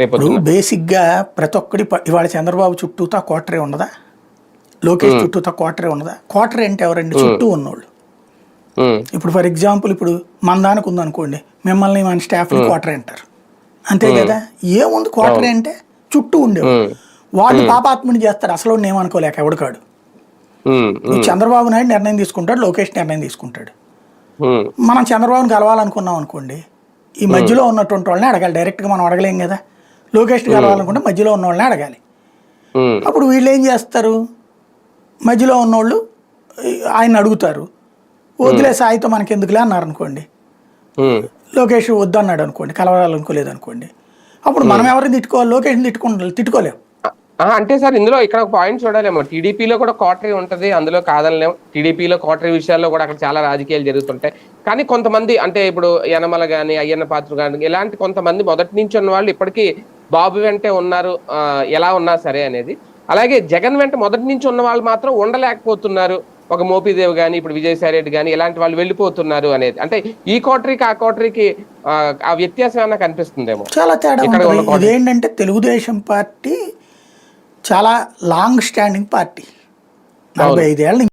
ఇప్పుడు బేసిక్గా ప్రతి ఒక్కడి ఇవాళ చంద్రబాబు చుట్టూతా కోటరే ఉండదా, లోకేష్ చుట్టూతా కోటరే ఉండదా? కోటరే అంటే ఎవరండి? చుట్టూ ఉన్నోళ్ళు. ఇప్పుడు ఫర్ ఎగ్జాంపుల్ ఇప్పుడు మన దానికి ఉందనుకోండి, మిమ్మల్ని మన స్టాఫ్ని కోటరే అంటారు, అంతే కదా? ఏముంది కోటరే అంటే? చుట్టూ ఉండేవాడు వాడిని పాపాత్ముని చేస్తాడు, అసలు ఏమనుకోలేక ఎవడికాడు. చంద్రబాబు నాయుడు నిర్ణయం తీసుకుంటాడు, లోకేష్ నిర్ణయం తీసుకుంటాడు. మనం చంద్రబాబుని కలవాలనుకున్నాం అనుకోండి, ఈ మధ్యలో ఉన్నటువంటి వాళ్ళని అడగాలి, డైరెక్ట్గా మనం అడగలేం కదా. లోకేష్ని కలవాలనుకుంటే మధ్యలో ఉన్న వాళ్ళని అడగాలి. అప్పుడు వీళ్ళు ఏం చేస్తారు, మధ్యలో ఉన్నోళ్ళు ఆయన అడుగుతారు, వదిలే సాయితో మనకి ఎందుకులే అన్నారు అనుకోండి, లోకేష్ వద్దన్నాడు అనుకోండి, కలవాలనుకోలేదు అనుకోండి, అప్పుడు మనం ఎవరిని తిట్టుకోవాలి? లోకేష్ని తిట్టుకోలేము. అంటే సార్ ఇందులో ఇక్కడ ఒక పాయింట్ చూడాలేమో, టీడీపీలో కూడా కోటరీ ఉంటది, అందులో కాదనలేము. టీడీపీలో కోటరీ విషయాల్లో కూడా అక్కడ చాలా రాజకీయాలు జరుగుతుంటాయి. కానీ కొంతమంది అంటే ఇప్పుడు యనమల గాని, అయ్యన్న పాత్ర గాని, ఇలాంటి కొంతమంది మొదటి నుంచి ఉన్న వాళ్ళు ఇప్పటికీ బాబు వెంటే ఉన్నారు, ఎలా ఉన్నా సరే అనేది. అలాగే జగన్ వెంట మొదటి నుంచి ఉన్న వాళ్ళు మాత్రం ఉండలేకపోతున్నారు. ఒక మోపీదేవి గాని, ఇప్పుడు విజయసాయి రెడ్డి గాని, ఇలాంటి వాళ్ళు వెళ్ళిపోతున్నారు అనేది. అంటే ఈ కోటరీకి ఆ కోటరీకి ఆ వ్యత్యాసం ఏమైనా కనిపిస్తుందేమో. చాలా తేడా. ఇదేంటంటే తెలుగుదేశం పార్టీ చాలా లాంగ్ స్టాండింగ్ పార్టీ, 45 ఏళ్ళ